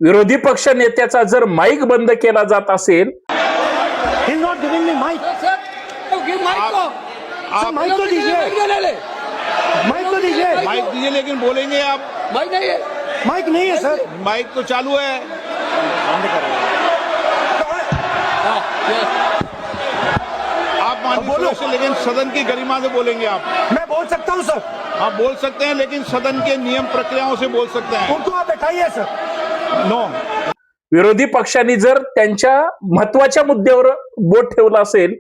विरोधी पक्ष नेत्याचा जर माईक बंद केला जात असेल, He is not giving me mic. तो गिव माइक को सर माइक तो दीजिए, ले माइक तो दीजिए। माइक दीजिए, लेकिन बोलेंगे आप। माइक नहीं है। माइक नहीं है सर। माइक तो चालू है। हाँ, yes। आप माननीय से, लेकिन सदन की गरिमा से बोलेंगे आप। मैं बोल सकता हूँ सर। आप बोल सकते हैं, लेकिन सदन के नियम प्रक्रियाओं से बोल सकते हैं। उनको आप बैठाइए सर। नो। विरोधी पक्षांनी जर त्यांच्या महत्वाच्या मुद्द्यावर बोट ठेवलं असेल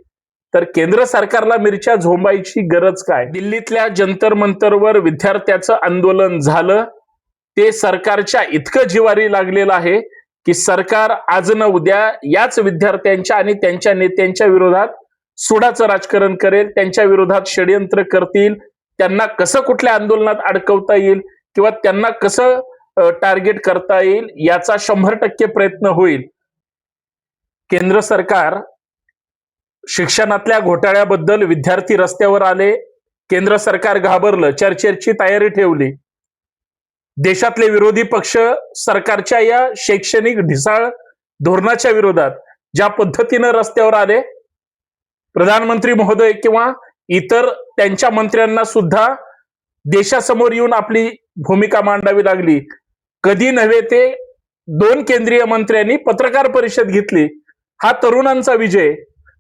तर केंद्र सरकारला मिरच्या झोंबायची गरज काय? दिल्लीतल्या जंतर मंतरवर विद्यार्थ्याचं आंदोलन झालं, ते सरकारच्या इतकं जिवारी लागलेलं आहे की सरकार आज न उद्या याच विद्यार्थ्यांच्या आणि त्यांच्या नेत्यांच्या विरोधात सुडाचं राजकारण करेल, त्यांच्या विरोधात षडयंत्र करतील, त्यांना कसं कुठल्या आंदोलनात अडकवता येईल किंवा त्यांना कसं टार्गेट करता येईल याचा 100% प्रयत्न होईल। केंद्र सरकार शिक्षणातल्या घोटाळ्याबद्दल विद्यार्थी रस्त्यावर आले, केंद्र सरकार घाबरलं, चर्चेची तयारी ठेवली। देशातले विरोधी पक्ष सरकारच्या या शैक्षणिक ढिसाळ धोरणाच्या विरोधात ज्या पद्धतीनं रस्त्यावर आले, प्रधानमंत्री महोदय किंवा इतर त्यांच्या मंत्र्यांना सुद्धा देशासमोर येऊन आपली भूमिका मांडावी लागली। कधी नव्हे ते 2 केंद्रीय मंत्र्यांनी पत्रकार परिषद घेतली। हा तरुणांचा विजय,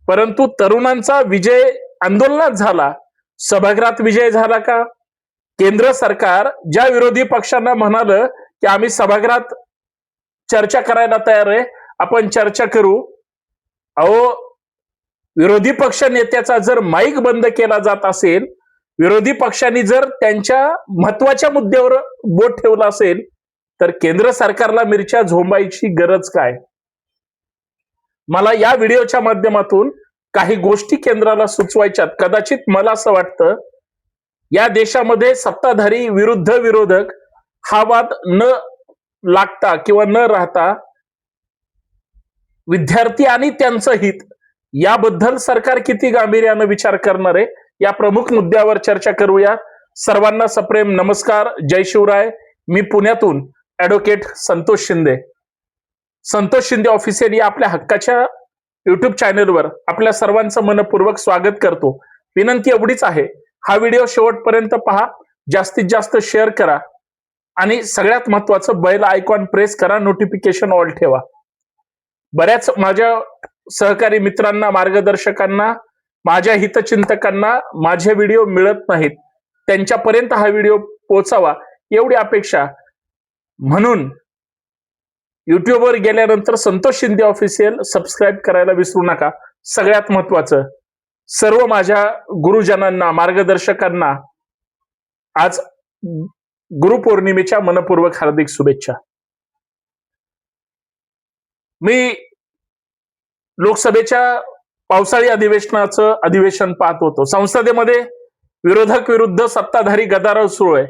परंतु तरुणांचा विजय आंदोलनात झाला, सभागृहात विजय झाला का? केंद्र सरकार ज्या विरोधी पक्षांना म्हणालं की आम्ही सभागृहात चर्चा करायला तयार आहे, आपण चर्चा करू, अहो विरोधी पक्ष नेत्याचा जर माईक बंद केला जात असेल, विरोधी पक्षांनी जर त्यांच्या महत्वाच्या मुद्द्यावर बोट ठेवलं असेल तर केंद्र सरकारला मिरच्या झोंबायची गरज काय? मला या व्हिडिओच्या माध्यमातून काही गोष्टी केंद्राला सुचवायच्यात। कदाचित मला असं वाटतं या देशामध्ये सत्ताधारी विरुद्ध विरोधक हा वाद न लागता किंवा न राहता विद्यार्थी आणि त्यांचं हित याबद्दल सरकार किती गांभीर्यानं विचार करणार आहे, या प्रमुख मुद्द्यावर चर्चा करूया। सर्वांना सप्रेम नमस्कार, जय शिवराय। मी पुण्यातून ॲडव्होकेट संतोष शिंदे। संतोष शिंदे ऑफिशियल या आपल्या हक्काच्या युट्यूब चॅनलवर आपल्या सर्वांचं मनपूर्वक स्वागत करतो। विनंती एवढीच आहे, हा व्हिडिओ शेवटपर्यंत पहा, जास्तीत जास्त शेअर करा आणि सगळ्यात महत्वाचं बेल आयकॉन प्रेस करा, नोटिफिकेशन ऑल ठेवा। बऱ्याच माझ्या सहकारी मित्रांना, मार्गदर्शकांना, माझ्या हितचिंतकांना माझे व्हिडिओ मिळत नाहीत, त्यांच्यापर्यंत हा व्हिडिओ पोहोचावा एवढी अपेक्षा। म्हणून युट्यूबवर गेल्यानंतर संतोष शिंदे ऑफिशियल सबस्क्राईब करायला विसरू नका। सगळ्यात महत्वाचं, सर्व माझ्या गुरुजनांना, मार्गदर्शकांना आज गुरुपौर्णिमेच्या मनपूर्वक हार्दिक शुभेच्छा। मी लोकसभेच्या पावसाळी अधिवेशनाचं अधिवेशन पाहत होतो। संसदेमध्ये विरोधक विरुद्ध सत्ताधारी गदारोळ सुरू आहे।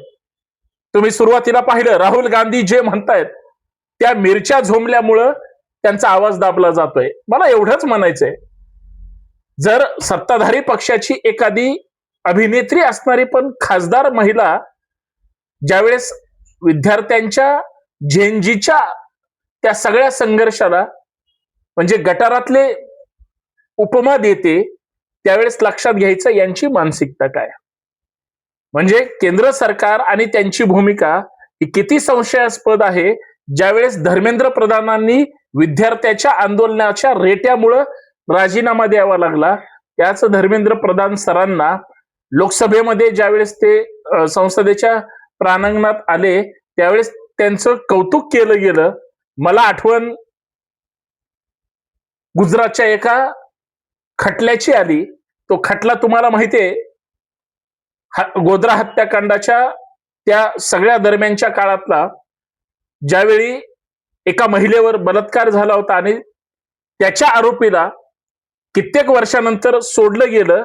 तुम्ही सुरुवातीला पाहिलं, राहुल गांधी जे म्हणतायत त्या मिरच्या झोंबल्यामुळं त्यांचा आवाज दाबला जातोय। मला एवढंच म्हणायचंय, जर सत्ताधारी पक्षाची एखादी अभिनेत्री असणारी पण खासदार महिला ज्यावेळेस विद्यार्थ्यांच्या झेंजीच्या त्या सगळ्या संघर्षाला म्हणजे गटारातले उपमा देते, त्यावेळेस लक्षात घ्यायचं यांची मानसिकता काय। म्हणजे केंद्र सरकार आणि त्यांची भूमिका ही किती संशयास्पद आहे। ज्यावेळेस धर्मेंद्र प्रधानांनी विद्यार्थ्याच्या आंदोलनाच्या रेट्यामुळे राजीनामा द्यावा लागला, त्याच धर्मेंद्र प्रधान सरांना लोकसभेमध्ये ज्यावेळेस ते संसदेच्या प्रांगणात आले त्यावेळेस त्यांचं कौतुक केलं गेलं। मला आठवण गुजरातच्या एका खटल्याची आली। तो खटला तुम्हाला माहितीये, गोध्रा हत्याकांडाच्या त्या सगळ्या दरम्यानच्या काळातला, ज्यावेळी एका महिलेवर बलात्कार झाला होता आणि त्याच्या आरोपीला कित्येक वर्षानंतर सोडलं गेलं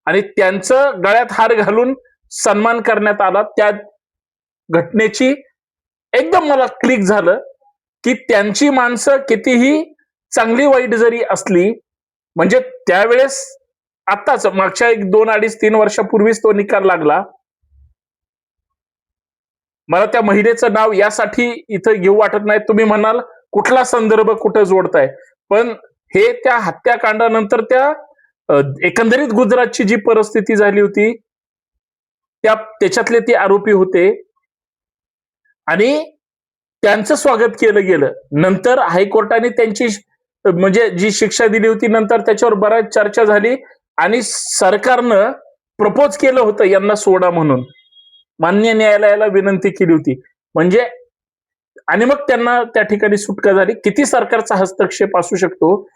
आणि त्यांचं गळ्यात हार घालून सन्मान करण्यात आला। त्या घटनेची एकदम मला क्लिक झालं की त्यांची माणसं कितीही चांगली वाईट जरी असली, म्हणजे त्यावेळेस आताच मागच्या 1, 2, 2.5, 3 वर्षापूर्वीच तो निकाल लागला, मला त्या महिलेचं नाव यासाठी इथं घेऊ वाटत नाही, तुम्ही म्हणाल कुठला संदर्भ कुठं जोडताय, पण हे त्या हत्याकांडानंतर त्या एकंदरीत गुजरातची जी परिस्थिती झाली होती त्याच्यातले ते आरोपी होते आणि त्यांचं स्वागत केलं गेलं. नंतर हायकोर्टाने त्यांची म्हणजे जी शिक्षा दिली होती, नंतर त्याच्यावर बराच चर्चा झाली आणि सरकारनं प्रपोज केलं होतं यांना सोडा म्हणून, मान्य न्यायालयाला विनंती केली होती म्हणजे, आणि मग त्यांना त्या ठिकाणी सुटका झाली. किती सरकारचा हस्तक्षेप असू शकतो.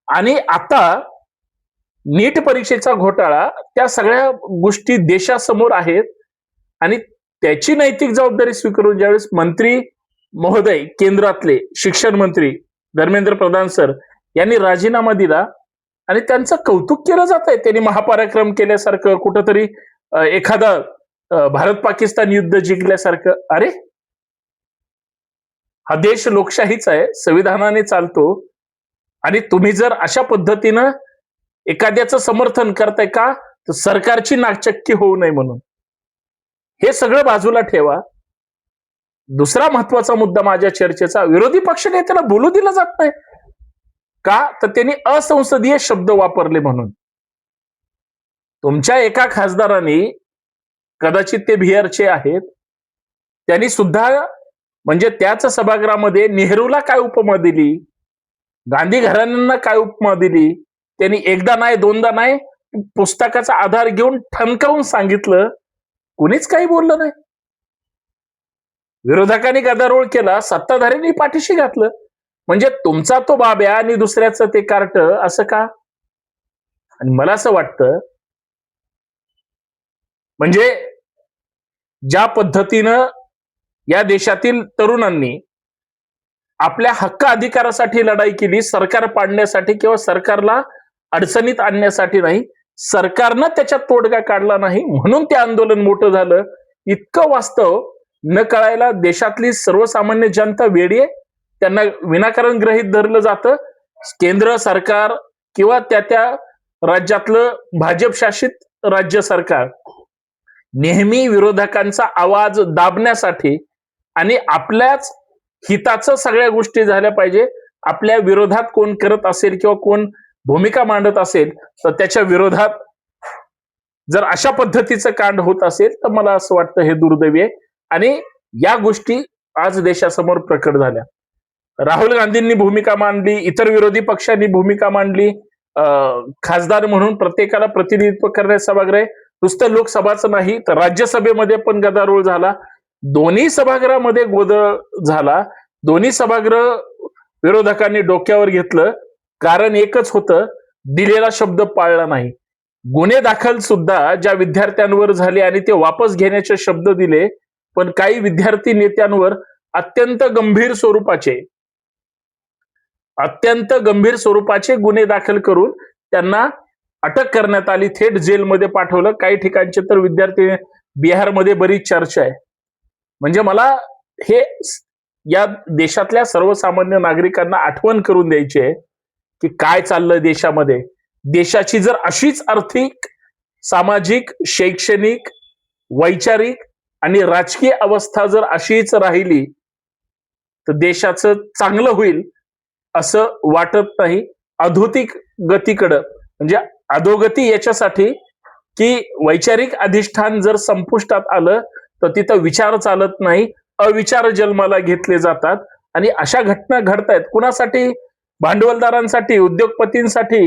आणि आता नीट परीक्षेचा घोटाळा, त्या सगळ्या गोष्टी देशासमोर आहेत आणि त्याची नैतिक जबाबदारी स्वीकारून ज्यावेळेस मंत्री महोदय केंद्रातले शिक्षण मंत्री धर्मेंद्र प्रधान सर यांनी राजीनामा दिला आणि त्यांचं कौतुक केलं जात आहे, त्यांनी महापराक्रम केल्यासारखं, कुठंतरी एखादा भारत पाकिस्तान युद्ध जिंकल्यासारखं. अरे हा देश लोकशाहीचा आहे, संविधानाने चालतो आणि तुम्ही जर अशा पद्धतीनं एखाद्याचं समर्थन करताय का, तर सरकारची नाचक्की होऊ नये म्हणून. हे सगळं बाजूला ठेवा. दुसरा महत्वाचा मुद्दा माझ्या चर्चेचा, विरोधी पक्ष नेत्याला बोलू दिलं जात नाही का, तर त्यांनी असंसदीय शब्द वापरले म्हणून. तुमच्या एका खासदारांनी, कदाचित ते बिहारचे आहेत, त्यांनी सुद्धा म्हणजे त्याच सभागृहामध्ये नेहरूला काय उपमा दिली, गांधी घराण्यांना काय उपमा दिली, त्यांनी एकदा नाही दोनदा नाही पुस्तकाचा आधार घेऊन ठणकावून सांगितलं, कुणीच काही बोललं नाही. विरोधकांनी गदारोळ केला, सत्ताधाऱ्यांनी पाठीशी घातलं. म्हणजे तुमचा तो बाब्या आणि दुसऱ्याचं ते कार्ट, असं का? आणि मला असं वाटतं म्हणजे ज्या पद्धतीनं या देशातील तरुणांनी आपल्या हक्क अधिकारासाठी लढाई केली, सरकार पाडण्यासाठी किंवा सरकारला अडचणीत आणण्यासाठी नाही, सरकारनं त्याच्यात तोडगा काढला नाही म्हणून ते आंदोलन मोठं झालं. इतकं वास्तव न कळायला देशातली सर्वसामान्य जनता वेडी आहे, त्यांना विनाकारण गृहीत धरलं जातं. केंद्र सरकार किंवा त्या राज्यातलं भाजप शासित राज्य सरकार नेहमी विरोधकांचा आवाज दाबण्यासाठी आणि आपल्याच हिताचं सगळ्या गोष्टी झाल्या पाहिजे, आपल्या विरोधात कोण करत असेल किंवा कोण भूमिका मांडत असेल तर त्याच्या विरोधात जर अशा पद्धतीचं कांड होत असेल तर मला असं वाटतं हे दुर्दैवी आहे. आणि या गोष्टी आज देशासमोर प्रकट झाल्या. राहुल गांधींनी भूमिका मांडली, इतर विरोधी पक्षांनी भूमिका मांडली, खासदार म्हणून प्रत्येकाला प्रतिनिधित्व करण्यास सभागृह, नुसतं लोकसभाचं नाही तर राज्यसभेमध्ये पण गदारोळ झाला, दोन्ही सभागृहामध्ये गोंधळ झाला, दोन्ही सभागृह विरोधकांनी डोक्यावर घेतलं. कारण एकच होतं, दिलेला शब्द पाळला नाही. गुन्हे दाखल सुद्धा ज्या विद्यार्थ्यांवर झाले आणि ते वापस घेण्याचे शब्द दिले, पण काही विद्यार्थी नेत्यांवर अत्यंत गंभीर स्वरूपाचे गुन्हे दाखल करून त्यांना अटक करण्यात आली, थेट जेलमध्ये पाठवलं. काही ठिकाणचे तर विद्यार्थी बिहारमध्ये बरीच चर्चा आहे. म्हणजे मला हे या देशातल्या सर्वसामान्य नागरिकांना आठवण करून द्यायची आहे की काय चाललंय देशामध्ये. देशाची जर अशीच आर्थिक, सामाजिक, शैक्षणिक, वैचारिक आणि राजकीय अवस्था जर अशीच राहिली तर देशाचं चांगलं होईल असं वाटत नाही. अधोगती गतीकडं म्हणजे अधोगती याच्यासाठी की वैचारिक अधिष्ठान जर संपुष्टात आलं तर तिथं विचार चालत नाही, अविचार जन्माला घेतले जातात. आणि अशा घटना घडतायत कुणासाठी? भांडवलदारांसाठी, उद्योगपतींसाठी.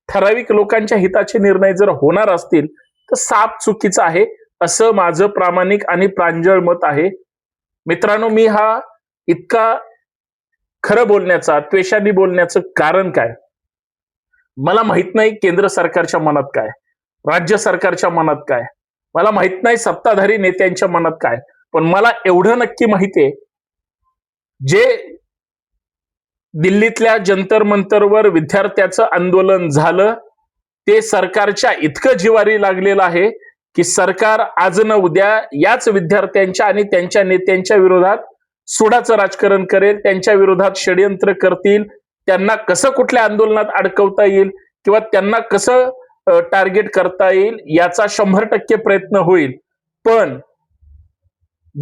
ठराविक लोकांच्या हिताचे निर्णय जर होणार असतील तर साप चुकीचं आहे, असं माझं प्रामाणिक आणि प्रांजळ मत आहे. मित्रांनो, मी हा इतका खरं बोलण्याचा, त्वेषाने बोलण्याचं कारण काय? मला माहित नाही केंद्र सरकारच्या मनात काय, राज्य सरकारच्या मनात काय, मला माहित नाही सत्ताधारी नेत्यांच्या मनात काय, पण मला एवढं नक्की माहिती आहे, जे दिल्लीतल्या जंतर मंतरवर विद्यार्थ्याचं आंदोलन झालं ते सरकारच्या इतकं जिवारी लागलेलं आहे की सरकार आज न उद्या याच विद्यार्थ्यांच्या आणि त्यांच्या नेत्यांच्या विरोधात सुडाचं राजकारण करेल, त्यांच्या विरोधात षडयंत्र करतील, त्यांना कसं कुठल्या आंदोलनात अडकवता येईल किंवा त्यांना कसं टार्गेट करता येईल याचा 100% प्रयत्न होईल. पण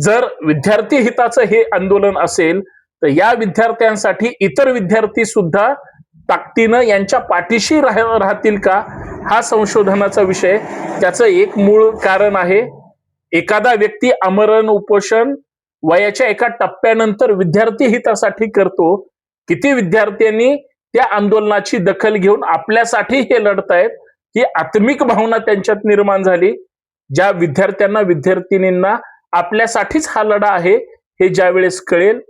जर विद्यार्थी हिताचं हे आंदोलन असेल तर या विद्यार्थ्यांसाठी इतर विद्यार्थी सुद्धा ताकदीनं यांच्या पाठीशी राहतील का, हा संशोधनाचा विषय. त्याचं एक मूळ कारण आहे, एखादा व्यक्ती आमरण उपोषण वयाच्या एका टप्प्यानंतर विद्यार्थी हितासाठी करतो. किती विद्यार्थ्यांनी त्या आंदोलनाची दखल घेऊन आपल्यासाठी हे लढतायत, ही आत्मिक भावना त्यांच्यात निर्माण झाली. ज्या विद्यार्थ्यांना विद्यार्थिनींना आपल्यासाठीच हा लढा आहे हे ज्यावेळेस कळेल,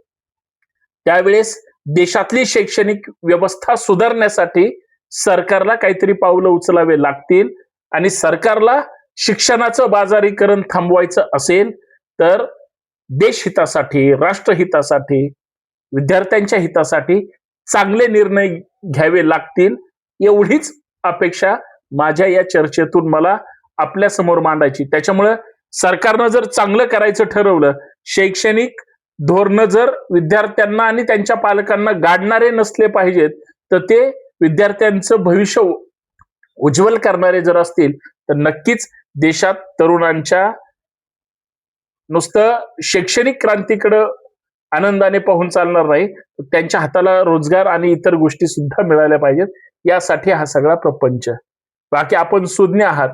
त्यावेळेस देशातली शैक्षणिक व्यवस्था सुधारण्यासाठी सरकारला काहीतरी पावलं उचलावे लागतील. आणि सरकारला शिक्षणाचं बाजारीकरण थांबवायचं असेल तर देशहितासाठी, राष्ट्रहितासाठी, विद्यार्थ्यांच्या हितासाठी चांगले निर्णय घ्यावे लागतील. एवढीच अपेक्षा माझ्या या चर्चेतून मला आपल्या समोर मांडायची. त्याच्यामुळे सरकारनं जर चांगलं करायचं ठरवलं, शैक्षणिक धोरणं जर विद्यार्थ्यांना आणि त्यांच्या पालकांना गाडणारे नसले पाहिजेत, तर ते विद्यार्थ्यांचं भविष्य उज्ज्वल करणारे जर असतील तर नक्कीच देशात तरुणांच्या नुसतं शैक्षणिक क्रांतीकडे आनंदाने पाहून चालणार नाही, त्यांच्या हाताला रोजगार आणि इतर गोष्टी सुद्धा मिळाल्या पाहिजेत. यासाठी हा सगळा प्रपंच. बाकी आपण सुज्ञ आहात,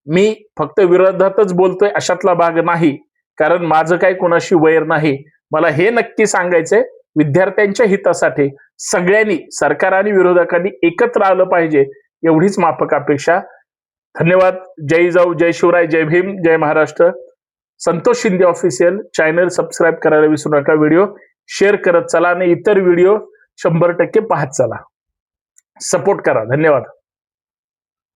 मी फक्त विरोधातच बोलतोय अशातला भाग नाही, कारण माझं काही कोणाशी वैर नाही. मला हे नक्की सांगायचंय, विद्यार्थ्यांच्या हितासाठी सगळ्यांनी, सरकार आणि विरोधकांनी एकत्र आलं पाहिजे, एवढीच माफक अपेक्षा. धन्यवाद. जय जाऊ, जय शिवराय, जय भीम, जय Maharashtra. Santosh Shinde official channel subscribe करायला विसरू नका. व्हिडिओ शेअर करत चला आणि इतर व्हिडिओ 100% पाहत चला. सपोर्ट करा. धन्यवाद.